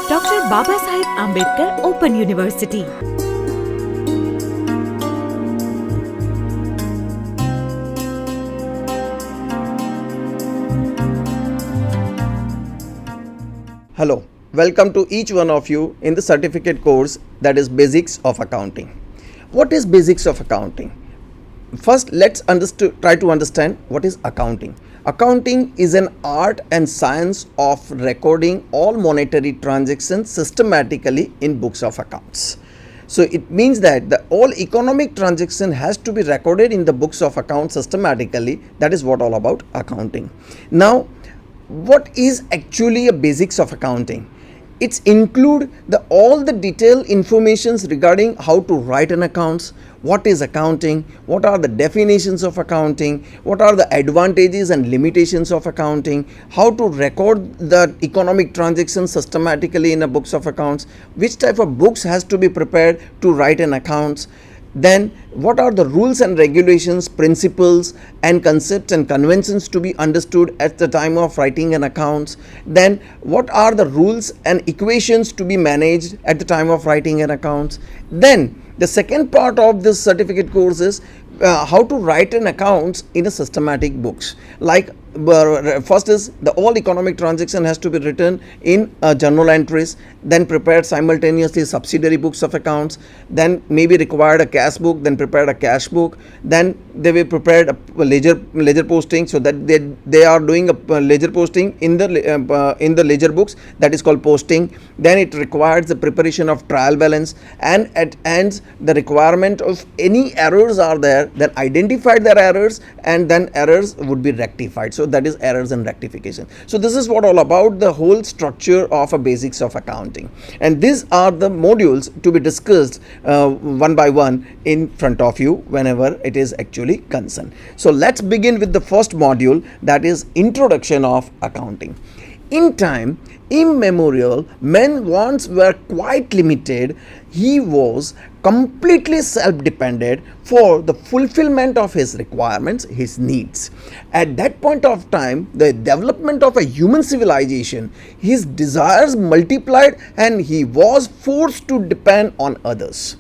Dr. Babasaheb Ambedkar Open University. Hello, welcome to each one of you in the certificate course that is Basics of Accounting. What is Basics of Accounting? First, let's try to understand what is accounting. Accounting is an art and science of recording all monetary transactions systematically in books of accounts. So it means that all economic transaction has to be recorded in the books of accounts systematically. That is what all about accounting. Now, what is actually a basics of accounting? It's include all the detailed informations regarding how to write an accounts, what is accounting, what are the definitions of accounting, what are the advantages and limitations of accounting, how to record the economic transactions systematically in the books of accounts, which type of books has to be prepared to write an accounts. Then what are the rules and regulations, principles and concepts and conventions to be understood at the time of writing an accounts. Then what are the rules and equations to be managed at the time of writing an accounts. Then the second part of this certificate course is how to write an accounts in a systematic books. Like first is the all economic transaction has to be written in journal entries, then prepared simultaneously subsidiary books of accounts, then maybe required a cash book, then prepared a cash book, then they will prepared a ledger posting, so that they are doing a ledger posting in the ledger books, that is called posting. Then it requires the preparation of trial balance, and at ends the requirement of any errors are there, then identify their errors and then errors would be rectified. So that is errors and rectification. So this is what all about the whole structure of a basics of accounting, and these are the modules to be discussed one by one in front of you whenever it is actually concerned. So let's begin with the first module, that is introduction of accounting. In time immemorial, men wants were quite limited. He was completely self-dependent for the fulfillment of his requirements, his needs. At that point of time, the development of a human civilization, his desires multiplied and he was forced to depend on others.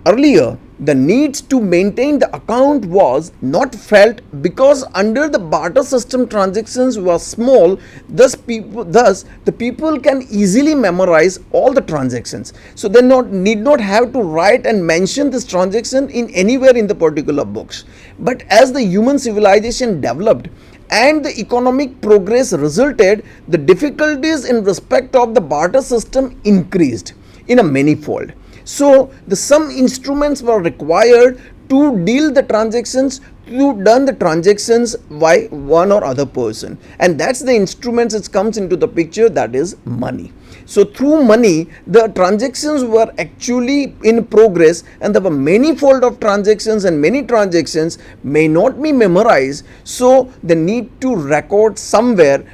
Earlier, the needs to maintain the account was not felt because under the barter system transactions were small, thus the people can easily memorize all the transactions. So they need not have to write and mention this transaction in anywhere in the particular books. But as the human civilization developed and the economic progress resulted, the difficulties in respect of the barter system increased in a manifold. So some instruments were required to deal the transactions, to done the transactions by one or other person, and that's the instruments which comes into the picture, that is money. So through money the transactions were actually in progress, and there were manifold of transactions, and many transactions may not be memorized, so they need to record somewhere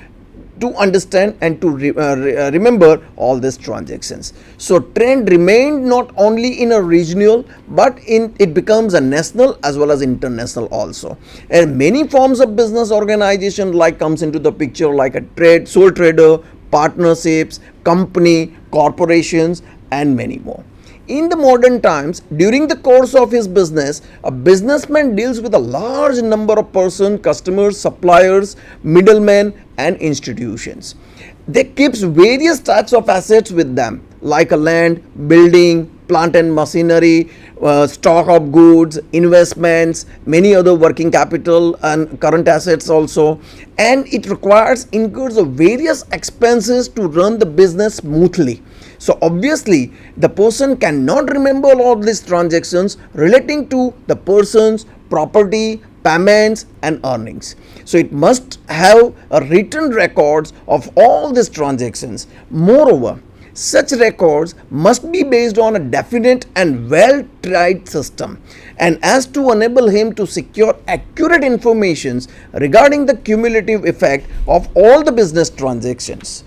to understand and to remember all these transactions. So trend remained not only in a regional, but it becomes a national as well as international also. And many forms of business organization like comes into the picture, like a sole trader, partnerships, company, corporations and many more. In the modern times, during the course of his business, a businessman deals with a large number of persons, customers, suppliers, middlemen and institutions. They keeps various types of assets with them, like a land, building, plant and machinery, stock of goods, investments, many other working capital and current assets also, and it incurs of various expenses to run the business smoothly. So obviously the person cannot remember all these transactions relating to the person's property, payments and earnings. So it must have a written records of all these transactions. Moreover, such records must be based on a definite and well tried system, and as to enable him to secure accurate information regarding the cumulative effect of all the business transactions.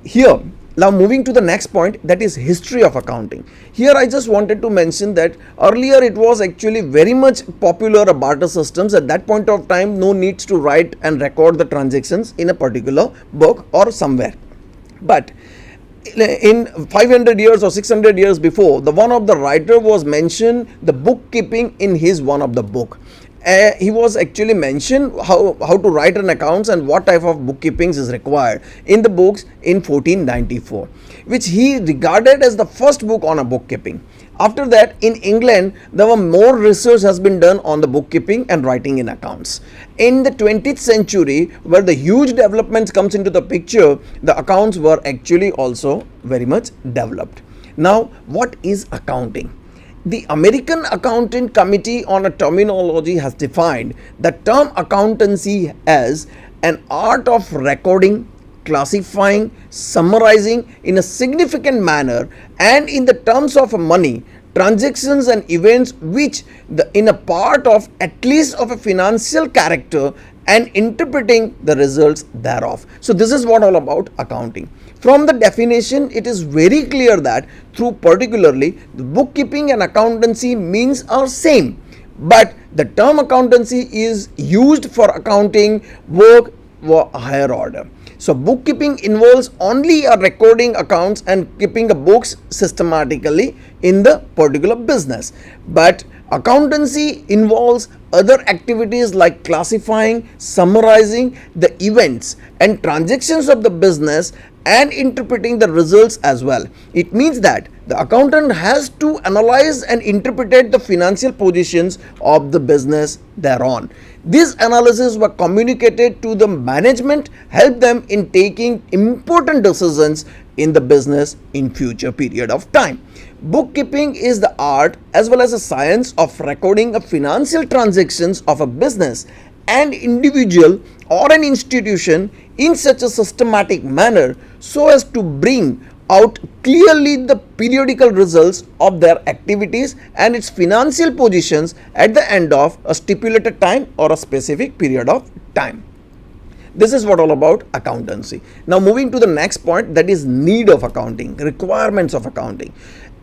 Here, now moving to the next point, that is history of accounting. Here I just wanted to mention that earlier it was actually very much popular barter systems. At that point of time, no needs to write and record the transactions in a particular book or somewhere. But in 500 years or 600 years before, the one of the writer was mentioned the bookkeeping in his one of the book. He was actually mentioned how to write an accounts and what type of bookkeepings is required in the books in 1494, which he regarded as the first book on a bookkeeping. After that, in England, there were more research has been done on the bookkeeping and writing in accounts. In the 20th century, where the huge developments comes into the picture, the accounts were actually also very much developed. Now, what is accounting? The American Accounting Committee on a Terminology has defined the term accountancy as an art of recording, classifying, summarizing in a significant manner and in the terms of money, transactions and events which in a part of at least of a financial character and interpreting the results thereof. So this is what all about accounting. From the definition, it is very clear that through particularly the bookkeeping and accountancy means are same, but the term accountancy is used for accounting work for a higher order. So bookkeeping involves only a recording accounts and keeping a books systematically in the particular business, but accountancy involves other activities like classifying, summarizing the events and transactions of the business and interpreting the results as well. It means that the accountant has to analyze and interpret the financial positions of the business thereon. These analyses were communicated to the management, help them in taking important decisions in the business in future period of time. Bookkeeping is the art as well as a science of recording of financial transactions of a business and individual or an institution in such a systematic manner so as to bring out clearly the periodical results of their activities and its financial positions at the end of a stipulated time or a specific period of time. This is what all about accountancy. Now moving to the next point, that is need of accounting, requirements of accounting.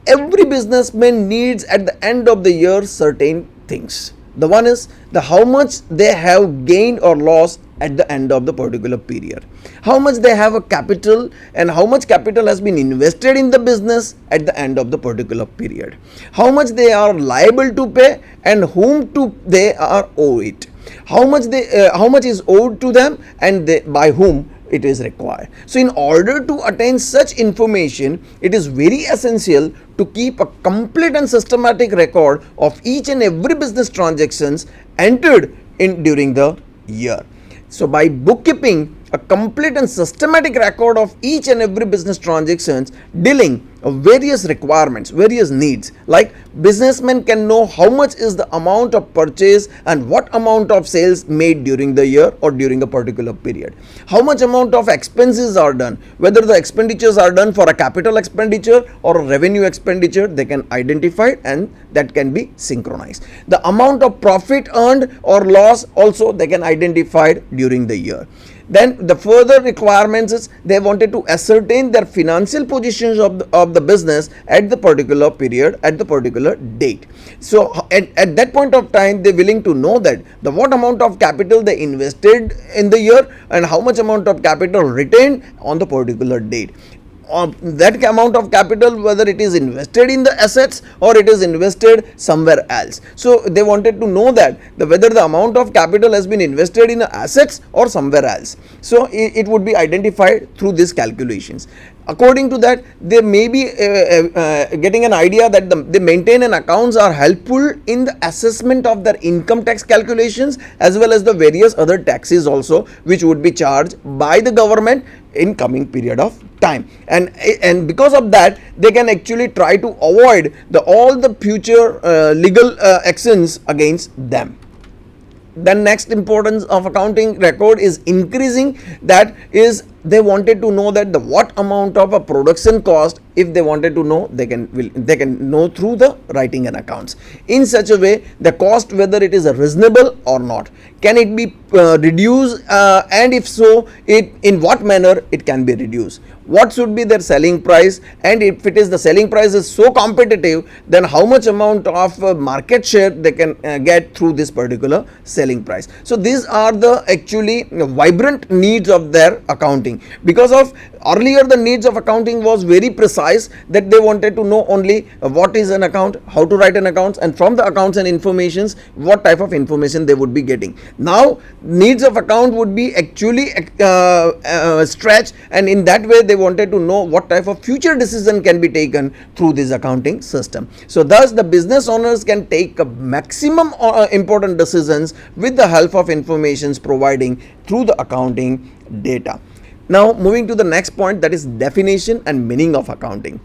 Every businessman needs at the end of the year certain things. The one is the how much they have gained or lost at the end of the particular period, how much they have a capital and how much capital has been invested in the business at the end of the particular period, how much they are liable to pay and whom to they are owe it, how much is owed to them and by whom it is required. So in order to attain such information, it is very essential to keep a complete and systematic record of each and every business transactions entered in during the year. So by bookkeeping, a complete and systematic record of each and every business transactions dealing of various requirements, various needs, like businessmen can know how much is the amount of purchase and what amount of sales made during the year or during a particular period, how much amount of expenses are done, whether the expenditures are done for a capital expenditure or a revenue expenditure, they can identify and that can be synchronized. The amount of profit earned or loss also they can identify during the year. Then the further requirements is they wanted to ascertain their financial positions of the business at the particular period, at the particular date. So at that point of time, they're willing to know that the what amount of capital they invested in the year and how much amount of capital retained on the particular date. That amount of capital, whether it is invested in the assets or it is invested somewhere else. So they wanted to know that whether the amount of capital has been invested in assets or somewhere else. So it would be identified through these calculations. According to that, they may be getting an idea that the maintain and accounts are helpful in the assessment of their income tax calculations as well as the various other taxes also which would be charged by the government in coming period of time, and because of that they can actually try to avoid all the future legal actions against them. The next importance of accounting record is increasing, that is they wanted to know that the what amount of a production cost, if they wanted to know, they can know through the writing and accounts in such a way the cost whether it is reasonable or not, can it be reduced and if so in what manner it can be reduced, what should be their selling price, and if it is the selling price is so competitive then how much amount of market share they can get through this particular selling price. So these are the actually vibrant needs of their accounting. accounting, because of earlier the needs of accounting was very precise, that they wanted to know only what is an account, how to write an account, and from the accounts and informations what type of information they would be getting. Now needs of account would be actually stretched, and in that way they wanted to know what type of future decision can be taken through this accounting system. So thus the business owners can take a maximum important decisions with the help of informations providing through the accounting data. Now moving to the next point, that is definition and meaning of accounting.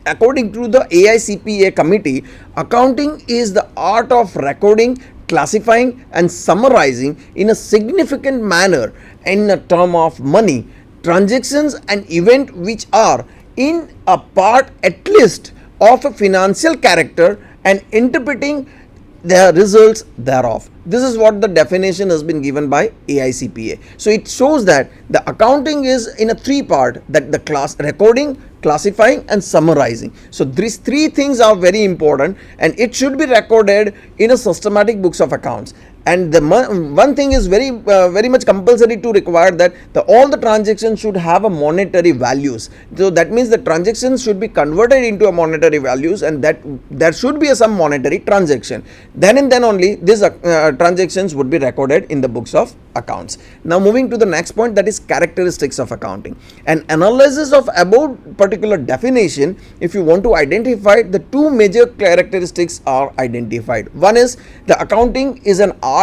According to the AICPA committee, accounting is the art of recording, classifying and summarizing in a significant manner in a term of money, transactions and event which are in a part at least of a financial character and interpreting the results thereof. This is what the definition has been given by AICPA. So it shows that the accounting is in a three part, that the recording, classifying and summarizing. So these three things are very important, and it should be recorded in a systematic books of accounts. And the one thing is very much compulsory to require, that all the transactions should have a monetary values. So that means the transactions should be converted into a monetary values, and that there should be some monetary transaction. Then and then only these transactions would be recorded in the books of accounts. Now moving to the next point, that is characteristics of accounting. An analysis of above particular definition, if you want to identify, the two major characteristics are identified. One is the accounting is an art,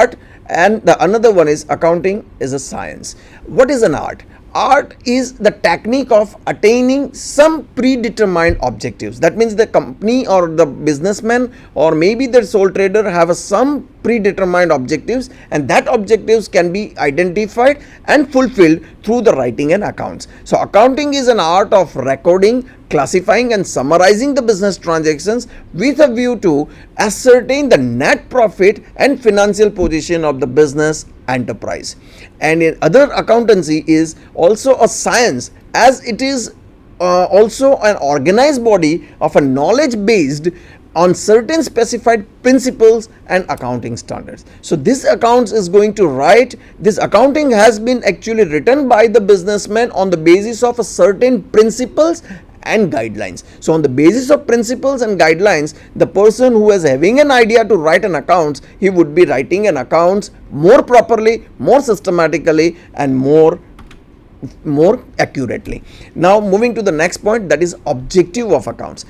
and the another one is accounting is a science. What is an art? Art is the technique of attaining some predetermined objectives. That means the company or the businessman or maybe the sole trader have some predetermined objectives, and that objectives can be identified and fulfilled through the writing and accounts. So accounting is an art of recording, classifying and summarizing the business transactions with a view to ascertain the net profit and financial position of the business enterprise. And in other, accountancy is also a science, as it is also an organized body of a knowledge based on certain specified principles and accounting standards. So this accounts is going to write, this accounting has been actually written by the businessman on the basis of a certain principles and guidelines. So on the basis of principles and guidelines, the person who is having an idea to write an accounts, he would be writing an accounts more properly, more systematically and more accurately. Now moving to the next point, that is objective of accounts.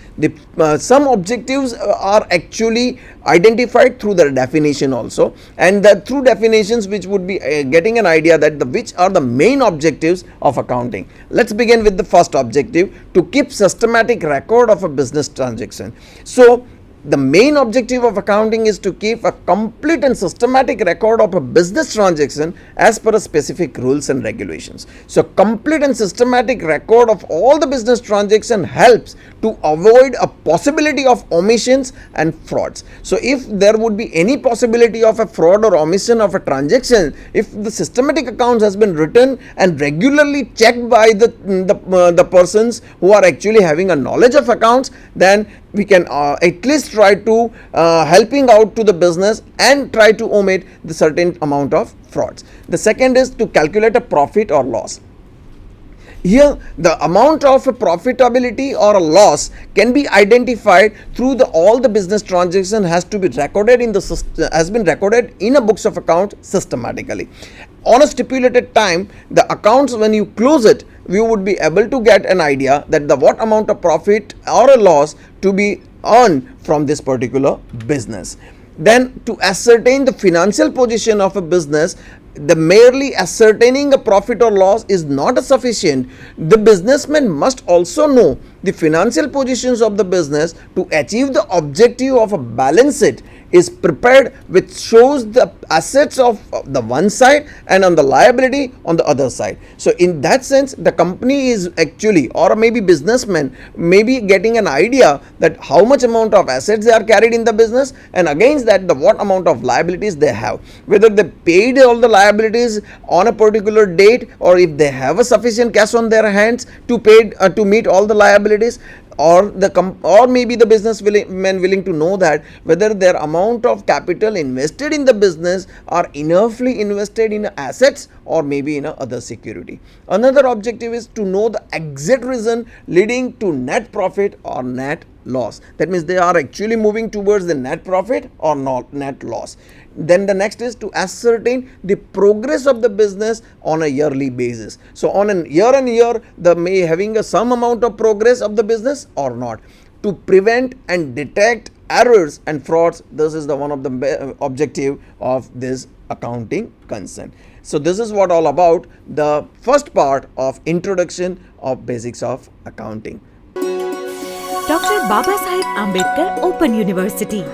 Some objectives are actually identified through the definition also, and that through definitions which would be getting an idea that which are the main objectives of accounting. Let's begin with the first objective, to keep systematic record of a business transaction. So the main objective of accounting is to keep a complete and systematic record of a business transaction as per a specific rules and regulations. So complete and systematic record of all the business transaction helps to avoid a possibility of omissions and frauds. So if there would be any possibility of a fraud or omission of a transaction, if the systematic accounts has been written and regularly checked by the persons who are actually having a knowledge of accounts, then we can at least try to helping out to the business and try to omit the certain amount of frauds. The second is to calculate a profit or loss. Here the amount of a profitability or a loss can be identified through all the business transaction has to be recorded in a books of account systematically. On a stipulated time, the accounts, when you close it, we would be able to get an idea that what amount of profit or a loss to be earned from this particular business. Then to ascertain the financial position of a business, the merely ascertaining a profit or loss is not sufficient. The businessman must also know the financial positions of the business to achieve the objective of a balance sheet is prepared, which shows the assets of the one side and on the liability on the other side. So in that sense, the company is actually, or maybe businessman may be getting an idea that how much amount of assets they are carried in the business, and against that what amount of liabilities they have, whether they paid all the liabilities on a particular date, or if they have a sufficient cash on their hands to meet all the liabilities. or maybe the businessmen willing to know that whether their amount of capital invested in the business are enoughly invested in assets or maybe in a other security. Another objective is to know the exact reason leading to net profit or net loss. That means they are actually moving towards the net profit or not net loss. Then the next is to ascertain the progress of the business on a yearly basis. So on a year on year, the may having some amount of progress of the business or not. To prevent and detect errors and frauds, this is the one of the objective of this accounting concern. So this is what all about the first part of introduction of basics of accounting. Dr. Baba Sahib Ambedkar Open University.